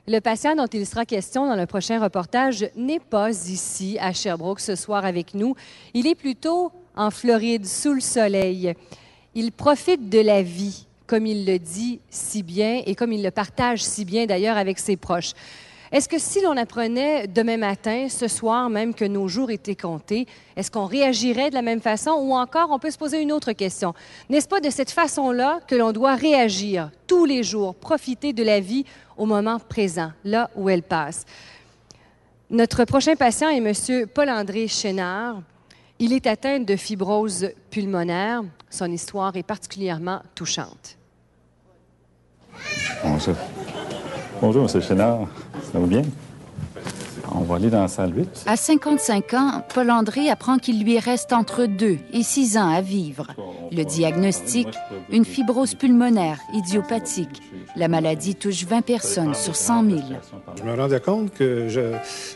Le patient dont il sera question dans le prochain reportage n'est pas ici, à Sherbrooke, ce soir avec nous. Il est plutôt en Floride, sous le soleil. Il profite de la vie, comme il le dit si bien et comme il le partage si bien d'ailleurs avec ses proches. Est-ce que si l'on apprenait demain matin, ce soir même, que nos jours étaient comptés, est-ce qu'on réagirait de la même façon ou encore on peut se poser une autre question? N'est-ce pas de cette façon-là que l'on doit réagir tous les jours, profiter de la vie au moment présent, là où elle passe? Notre prochain patient est M. Paul-André Chénard. Il est atteint de fibrose pulmonaire. Son histoire est particulièrement touchante. Bonjour. Bonjour, M. Chénard. Ça va bien? On va aller dans la salle 8. À 55 ans, Paul-André apprend qu'il lui reste entre 2 et 6 ans à vivre. Le diagnostic, une fibrose pulmonaire idiopathique. La maladie touche 20 personnes sur 100 000. Je me rendais compte que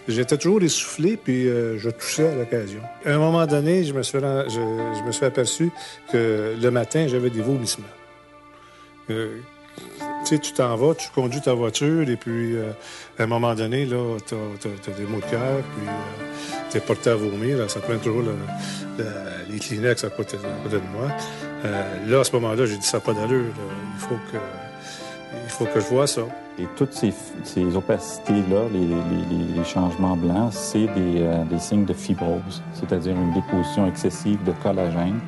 j'étais toujours essoufflé puis je toussais à l'occasion. À un moment donné, je me suis aperçu que le matin, j'avais des vomissements. Tu sais, tu t'en vas, tu conduis ta voiture et puis à un moment donné, là, t'as des maux de cœur, puis t'es porté à vomir. Là, ça te met toujours les Kleenex à côté de moi. Là, à ce moment-là, j'ai dit ça n'a pas d'allure. Il faut que je vois ça. Et toutes ces opacités-là, les changements blancs, c'est des signes de fibrose, c'est-à-dire une déposition excessive de collagène.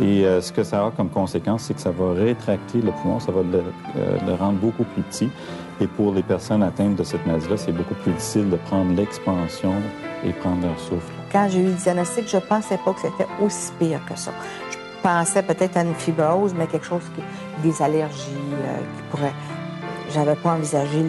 Et ce que ça a comme conséquence, c'est que ça va rétracter le poumon, ça va le rendre beaucoup plus petit. Et pour les personnes atteintes de cette maladie-là, c'est beaucoup plus difficile de prendre l'expansion et prendre leur souffle. Quand j'ai eu le diagnostic, je ne pensais pas que c'était aussi pire que ça. Je pensais peut-être à une fibrose, mais quelque chose des allergies qui pourraient... J'avais pas envisagé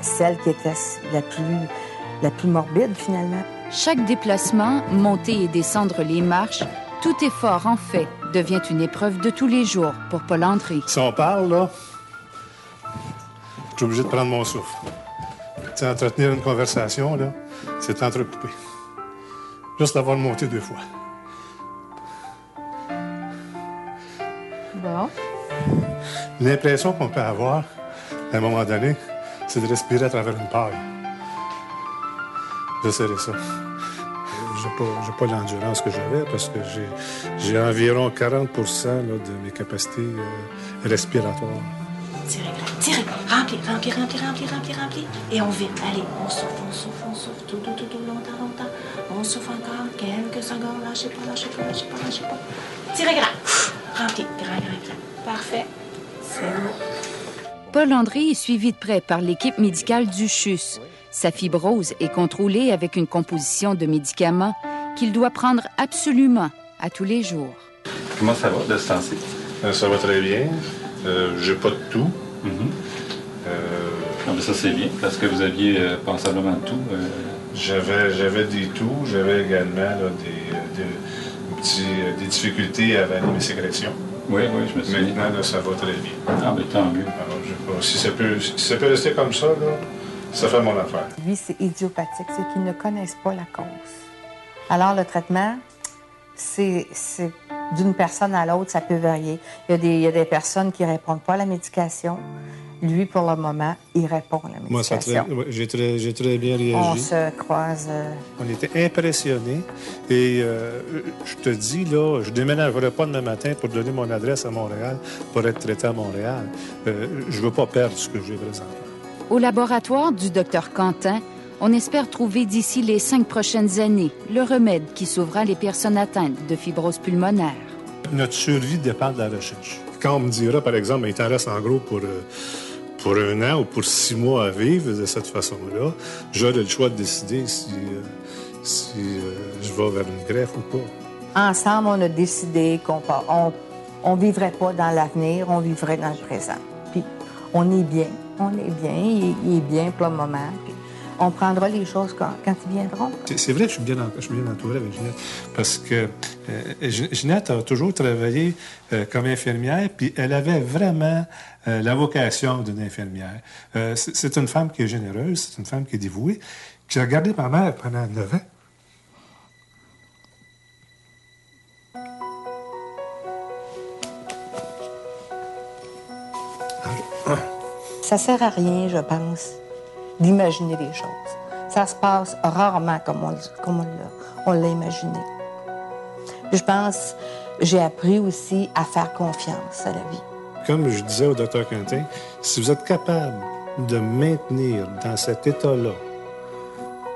celle qui était la plus morbide, finalement. Chaque déplacement, monter et descendre les marches, tout effort, en fait, devient une épreuve de tous les jours pour Paul-André. Si on parle, là, je suis obligé de prendre mon souffle. Tu sais, entretenir une conversation, là, c'est entrecouper. Juste l'avoir monté 2 fois. Bon. L'impression qu'on peut avoir, à un moment donné, c'est de respirer à travers une paille. J'essaierai ça. J'ai pas l'endurance que j'avais parce que j'ai environ 40 là, de mes capacités respiratoires. Tirez, remplis. Et on vide. Allez, on souffle. Tout, longtemps. On souffle encore, quelques secondes. Lâchez pas. Tirez grand. Remplis, grand. Parfait. C'est bon. Paul-André est suivi de près par l'équipe médicale du CHUS. Sa fibrose est contrôlée avec une composition de médicaments qu'il doit prendre absolument à tous les jours. Comment ça va de ce temps-ci? Ça va très bien. J'ai pas de tout. Mais ça, c'est bien, parce que vous aviez passablement de tout. J'avais des toux. J'avais également là, des difficultés à avaler mes sécrétions. Oui, je me souviens. Maintenant, là, ça va très bien. Ah, mais tant mieux. Alors, si ça peut rester comme ça, là, ça fait mon affaire. Lui, c'est idiopathique, c'est qu'ils ne connaissent pas la cause. Alors, le traitement, c'est d'une personne à l'autre, ça peut varier. Il y a des personnes qui ne répondent pas à la médication. Lui, pour le moment, il répond à la médication. Moi, j'ai très bien réagi. On se croise. On était impressionnés. Et je te dis, là, je ne déménagerai pas demain matin pour donner mon adresse à Montréal, pour être traité à Montréal. Je ne veux pas perdre ce que j'ai présentement. Au laboratoire du Dr Quentin, on espère trouver d'ici les 5 prochaines années le remède qui sauvera les personnes atteintes de fibrose pulmonaire. Notre survie dépend de la recherche. Quand on me dira, par exemple, il t'en reste en gros pour 1 an ou pour 6 mois à vivre de cette façon-là, j'aurai le choix de décider si je vais vers une greffe ou pas. Ensemble, on a décidé qu'on ne vivrait pas dans l'avenir, on vivrait dans le présent. Puis, on est bien, il est bien pour le moment. Puis, on prendra les choses quand ils viendront. C'est vrai que je suis bien entouré avec Ginette, parce que Ginette a toujours travaillé comme infirmière, puis elle avait vraiment la vocation d'une infirmière. C'est une femme qui est généreuse, c'est une femme qui est dévouée, qui a gardé ma mère pendant 9 ans. Ça sert à rien, je pense. d'imaginer les choses. Ça se passe rarement comme on l'a imaginé. Puis je pense, j'ai appris aussi à faire confiance à la vie. Comme je disais au Dr Quentin, si vous êtes capable de maintenir dans cet état-là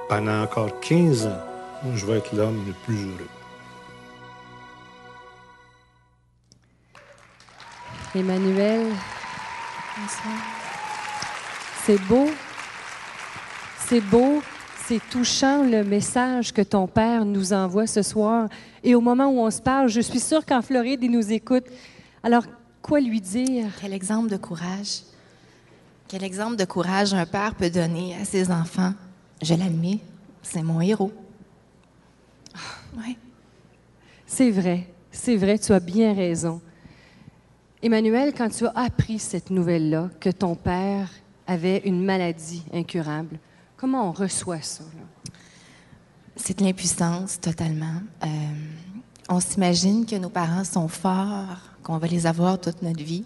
pendant encore 15 ans, je vais être l'homme le plus heureux. Emmanuel, c'est beau, c'est touchant le message que ton père nous envoie ce soir. Et au moment où on se parle, je suis sûre qu'en Floride, il nous écoute. Alors, quoi lui dire? Quel exemple de courage. Quel exemple de courage un père peut donner à ses enfants. Je l'admire, c'est mon héros. Oui. C'est vrai, tu as bien raison. Emmanuel, quand tu as appris cette nouvelle-là, que ton père avait une maladie incurable, comment on reçoit ça, là? C'est de l'impuissance, totalement. On s'imagine que nos parents sont forts, qu'on va les avoir toute notre vie,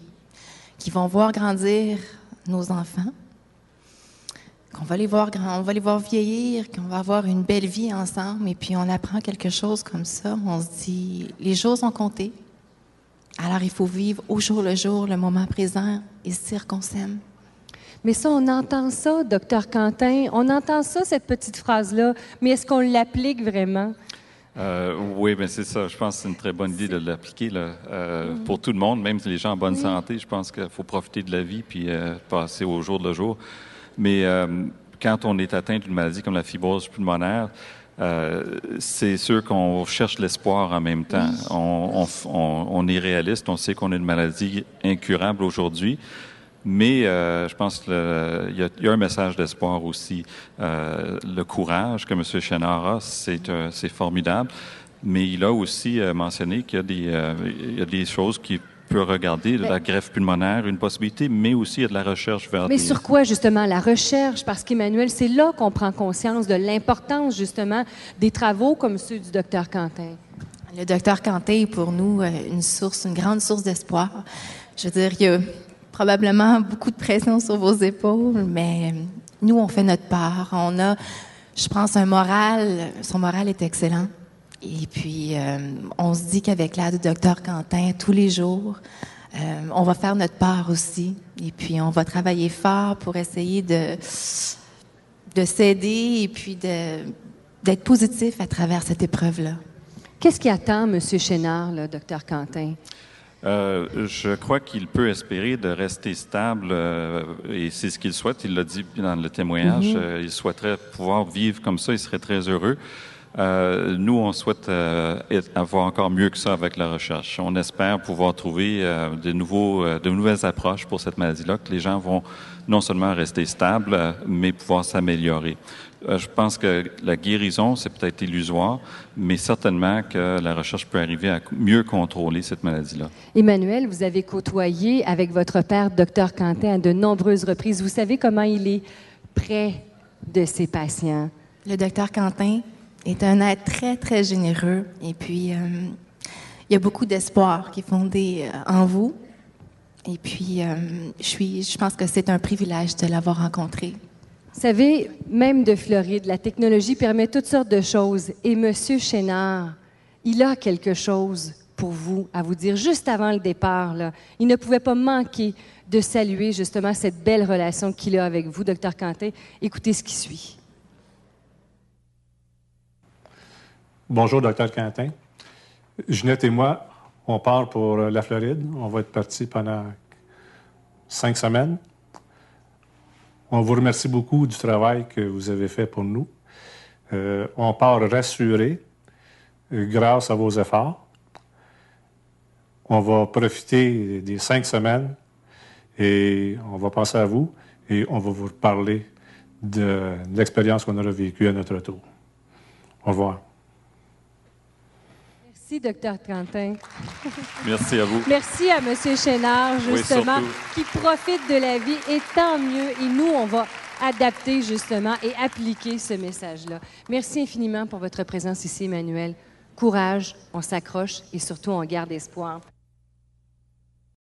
qu'ils vont voir grandir nos enfants, on va les voir vieillir, qu'on va avoir une belle vie ensemble, et puis on apprend quelque chose comme ça. On se dit, les jours sont comptés. Alors, il faut vivre au jour le jour, le moment présent, et se dire qu'on s'aime. Mais ça, on entend ça, Dr Quentin, on entend ça, cette petite phrase-là, mais est-ce qu'on l'applique vraiment? Oui, bien c'est ça. Je pense que c'est une très bonne idée de l'appliquer là, pour tout le monde, même les gens en bonne santé. Je pense qu'il faut profiter de la vie puis passer au jour le jour. Mais quand on est atteint d'une maladie comme la fibrose pulmonaire, c'est sûr qu'on cherche l'espoir en même temps. On est réaliste, on sait qu'on a une maladie incurable aujourd'hui, mais je pense qu'il y a un message d'espoir aussi. Le courage que M. Chénard a, c'est formidable, mais il a aussi mentionné qu'il y a des choses qui peut regarder de la greffe pulmonaire, une possibilité, mais aussi il y a de la recherche vers Mais sur quoi, justement, la recherche? Parce qu'Emmanuel, c'est là qu'on prend conscience de l'importance, justement, des travaux comme ceux du docteur Quentin. Le docteur Quentin est pour nous une grande source d'espoir. Je veux dire, il y a probablement beaucoup de pression sur vos épaules, mais nous, on fait notre part. On a, je pense, son moral est excellent. Et puis, on se dit qu'avec l'aide du docteur Quentin, tous les jours, on va faire notre part aussi. Et puis, on va travailler fort pour essayer de s'aider et puis d'être positif à travers cette épreuve-là. Qu'est-ce qui attend M. Chénard, le docteur Quentin? Je crois qu'il peut espérer de rester stable et c'est ce qu'il souhaite. Il l'a dit dans le témoignage. Il souhaiterait pouvoir vivre comme ça. Il serait très heureux. Nous, on souhaite avoir encore mieux que ça avec la recherche. On espère pouvoir trouver de nouvelles approches pour cette maladie-là, que les gens vont non seulement rester stables, mais pouvoir s'améliorer. Je pense que la guérison, c'est peut-être illusoire, mais certainement que la recherche peut arriver à mieux contrôler cette maladie-là. Emmanuel, vous avez côtoyé avec votre père, Dr Quentin, à de nombreuses reprises. Vous savez comment il est près de ses patients. Le docteur Quentin est un être très, très généreux. Et puis, il y a beaucoup d'espoir qui est fondé en vous. Et puis, je pense que c'est un privilège de l'avoir rencontré. Vous savez, même de Floride, la technologie permet toutes sortes de choses. Et M. Chénard, il a quelque chose pour vous, à vous dire juste avant le départ, là. Il ne pouvait pas manquer de saluer justement cette belle relation qu'il a avec vous, Dr Quentin. Écoutez ce qui suit. Bonjour, Dr Quentin. Ginette et moi, on part pour la Floride. On va être partis pendant 5 semaines. On vous remercie beaucoup du travail que vous avez fait pour nous. On part rassurés grâce à vos efforts. On va profiter des 5 semaines et on va penser à vous et on va vous parler de l'expérience qu'on aura vécue à notre retour. Au revoir. Merci, Dr Quentin. Merci à vous. Merci à M. Chénard, justement, oui, qui profite de la vie. Et tant mieux. Et nous, on va adapter, justement, et appliquer ce message-là. Merci infiniment pour votre présence ici, Emmanuel. Courage, on s'accroche et surtout, on garde espoir.